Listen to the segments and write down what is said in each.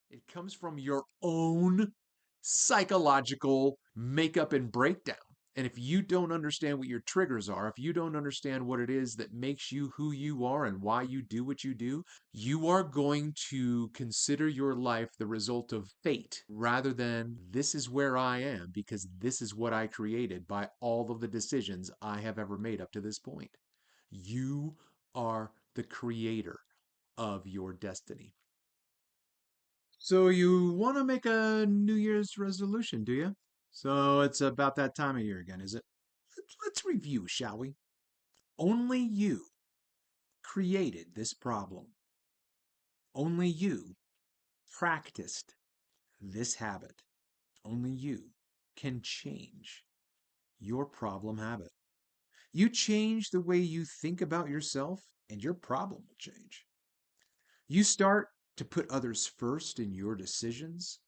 It comes from your own psychological makeup and breakdown. And if you don't understand what your triggers are, if you don't understand what it is that makes you who you are and why you do what you do, you are going to consider your life the result of fate rather than this is where I am because this is what I created by all of the decisions I have ever made up to this point. You are the creator of your destiny. So you want to make a New Year's resolution, do you? So it's about that time of year again, is it? Let's review, shall we? Only you created this problem. Only you practiced this habit. Only you can change your problem habit. You change the way you think about yourself, and your problem will change. You start to put others first in your decisions,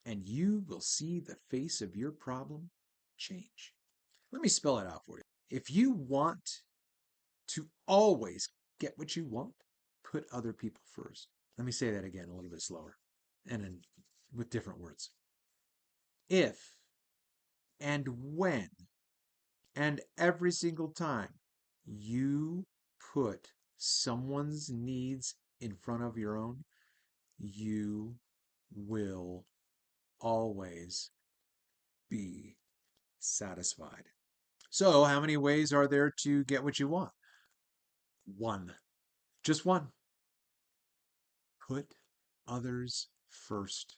and you will see the face of your problem change. Let me spell it out for you. If you want to always get what you want, put other people first. Let me say that again a little bit slower and then with different words. If and when and every single time you put someone's needs in front of your own, you will always be satisfied. So, how many ways are there to get what you want? One. Just one. Put others first.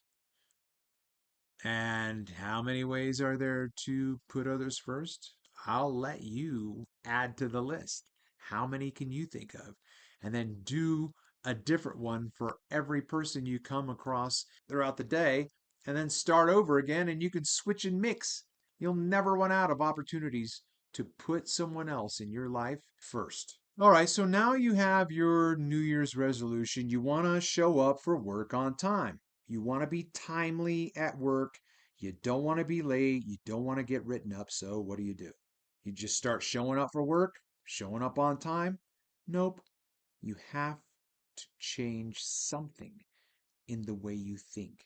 And how many ways are there to put others first? I'll let you add to the list. How many can you think of? And then do a different one for every person you come across throughout the day, and then start over again, and you can switch and mix. You'll never run out of opportunities to put someone else in your life first. All right, so now you have your New Year's resolution. You want to show up for work on time. You want to be timely at work. You don't want to be late. You don't want to get written up. So what do? You just start showing up for work, showing up on time? Nope. You have to change something in the way you think.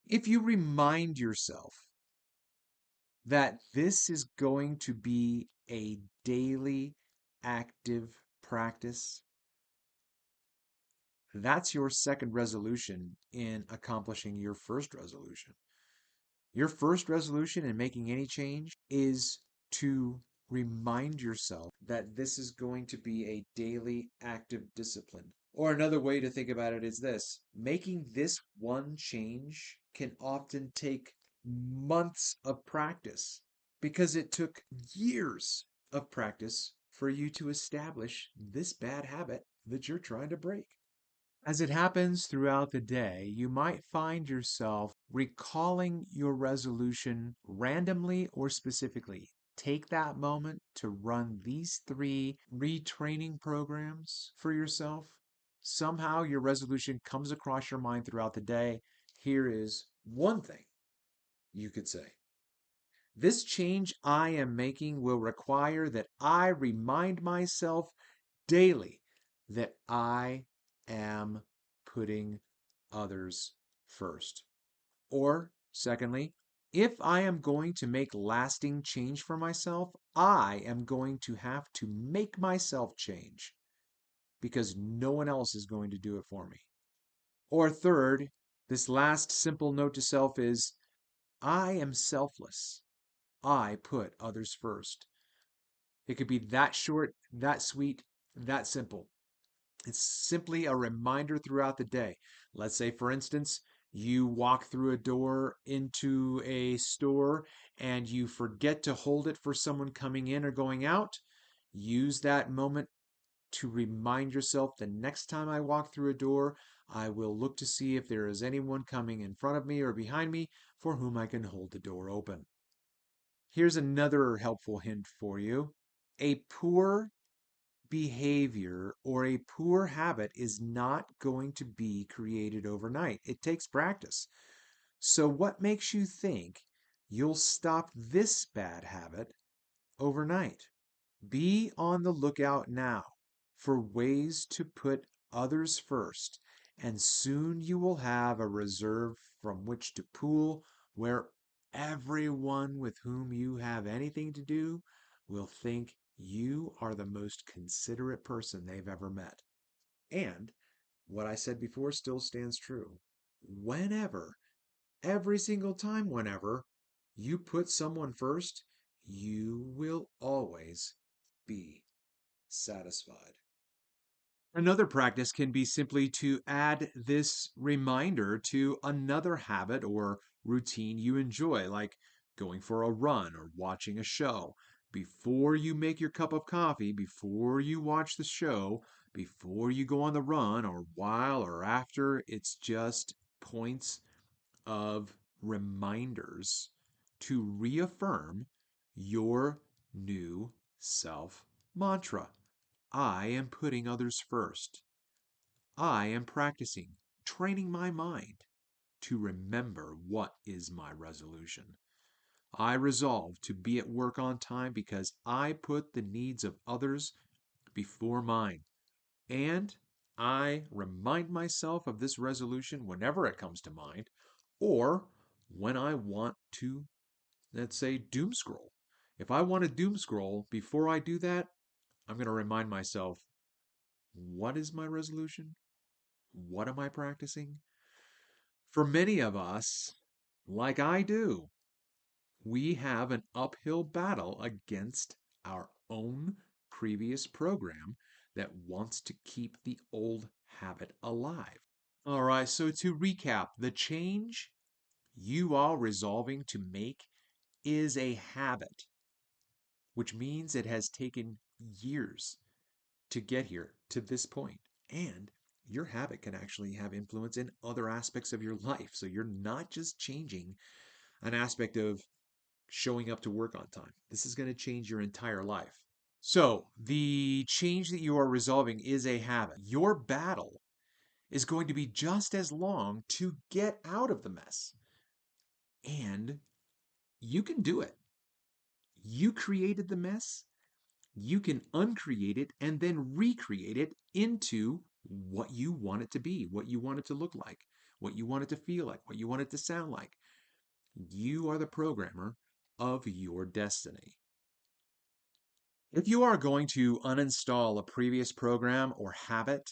If you remind yourself that this is going to be a daily active practice, that's your second resolution in accomplishing your first resolution. Your first resolution in making any change is to remind yourself that this is going to be a daily active discipline. Or another way to think about it is this: making this one change can often take months of practice because it took years of practice for you to establish this bad habit that you're trying to break. As it happens throughout the day, you might find yourself recalling your resolution randomly or specifically. Take that moment to run these three retraining programs for yourself. Somehow your resolution comes across your mind throughout the day. Here is one thing you could say: this change I am making will require that I remind myself daily that I am putting others first. Or, secondly, if I am going to make lasting change for myself, I am going to have to make myself change because no one else is going to do it for me. Or, third, this last simple note to self is I am selfless. I put others first. It could be that short, that sweet, that simple. It's simply a reminder throughout the day. Let's say, for instance, you walk through a door into a store and you forget to hold it for someone coming in or going out. Use that moment to remind yourself the next time I walk through a door, I will look to see if there is anyone coming in front of me or behind me for whom I can hold the door open. Here's another helpful hint for you. A poor behavior or a poor habit is not going to be created overnight. It takes practice. So, what makes you think you'll stop this bad habit overnight? Be on the lookout now for ways to put others first, and soon you will have a reserve from which to pool where everyone with whom you have anything to do will think you are the most considerate person they've ever met. And what I said before still stands true. Whenever, every single time, whenever you put someone first, you will always be satisfied. Another practice can be simply to add this reminder to another habit or routine you enjoy, like going for a run or watching a show. Before you make your cup of coffee, before you watch the show, before you go on the run, or while or after, it's just points of reminders to reaffirm your new self mantra. I am putting others first. I am practicing, training my mind to remember what is my resolution. I resolve to be at work on time because I put the needs of others before mine. And I remind myself of this resolution whenever it comes to mind, or when I want to, let's say, doom scroll. If I want to doom scroll, before I do that, I'm going to remind myself, what is my resolution? What am I practicing? For many of us, like I do, we have an uphill battle against our own previous program that wants to keep the old habit alive. All right, so to recap, the change you are resolving to make is a habit, which means it has taken years to get here to this point. And your habit can actually have influence in other aspects of your life. So you're not just changing an aspect of showing up to work on time. This is going to change your entire life. So the change that you are resolving is a habit. Your battle is going to be just as long to get out of the mess. And you can do it. You created the mess. You can uncreate it and then recreate it into what you want it to be, what you want it to look like, what you want it to feel like, what you want it to sound like. You are the programmer of your destiny. If you are going to uninstall a previous program or habit,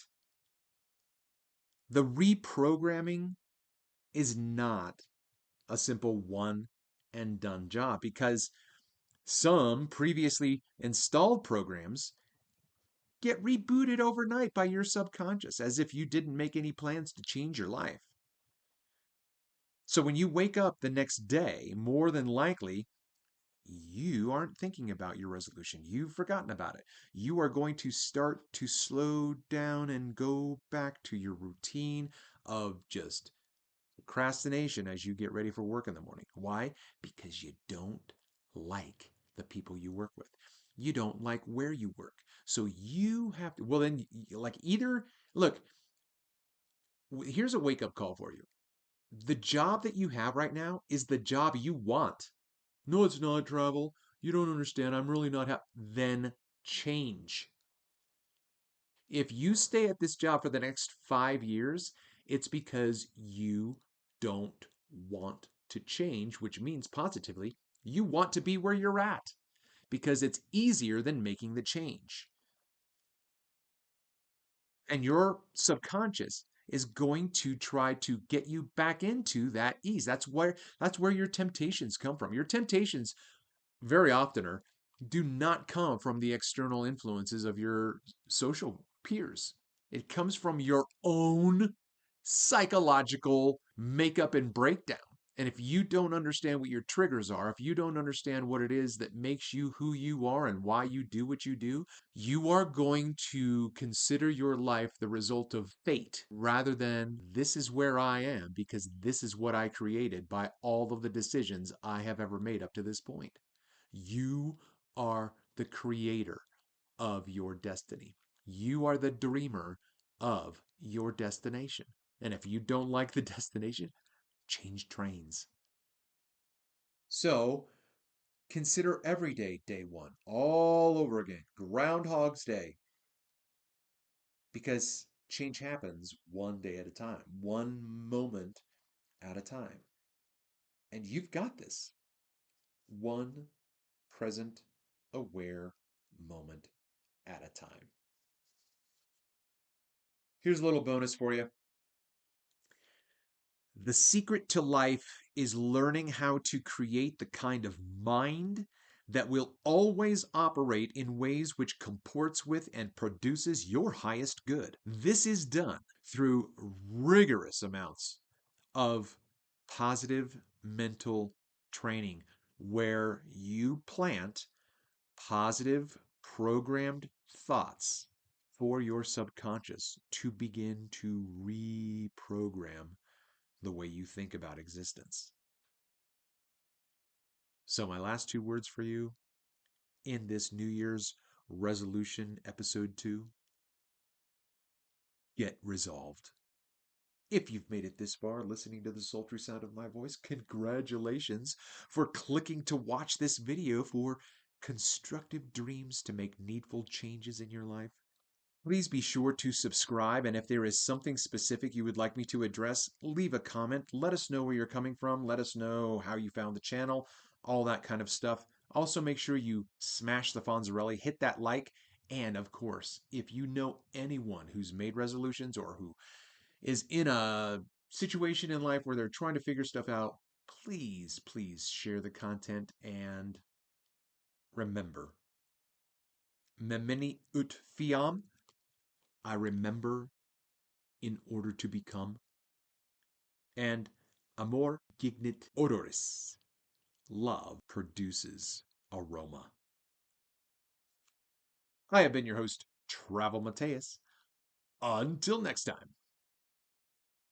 the reprogramming is not a simple one and done job because some previously installed programs get rebooted overnight by your subconscious as if you didn't make any plans to change your life. So when you wake up the next day, more than likely, you aren't thinking about your resolution. You've forgotten about it. You are going to start to slow down and go back to your routine of just procrastination as you get ready for work in the morning. Why? Because you don't like the people you work with. You don't like where you work. So you have to, well, then, like, either, look, here's a wake up call for you. The job that you have right now is the job you want. No, it's not, travel. You don't understand. I'm really not happy. Then change. If you stay at this job for the next 5 years, it's because you don't want to change, which means positively, you want to be where you're at because it's easier than making the change. And your subconscious is going to try to get you back into that ease. That's where your temptations come from. Your temptations very often do not come from the external influences of your social peers. It comes from your own psychological makeup and breakdown. And if you don't understand what your triggers are, if you don't understand what it is that makes you who you are and why you do what you do, you are going to consider your life the result of fate rather than this is where I am because this is what I created by all of the decisions I have ever made up to this point. You are the creator of your destiny. You are the dreamer of your destination. And if you don't like the destination, change trains. So consider every day day one all over again, Groundhog's Day, because Change happens one day at a time, one moment at a time. And you've got this. One present, aware moment at a time. Here's a little bonus for you. The secret to life is learning how to create the kind of mind that will always operate in ways which comports with and produces your highest good. This is done through rigorous amounts of positive mental training where you plant positive programmed thoughts for your subconscious to begin to reprogram the way you think about existence. So, my last two words for you in this New Year's resolution episode 2: get resolved. If you've made it this far listening to the sultry sound of my voice, congratulations for clicking to watch this video for constructive dreams to make needful changes in your life. Please be sure to subscribe, and if there is something specific you would like me to address, leave a comment. Let us know where you're coming from. Let us know how you found the channel, all that kind of stuff. Also, make sure you smash the Fonzarelli, hit that like, and of course, if you know anyone who's made resolutions or who is in a situation in life where they're trying to figure stuff out, please share the content and remember, memini ut fiam, I remember in order to become, and amor gignit odoris, love produces aroma. I have been your host, Travel Mateus. Until next time.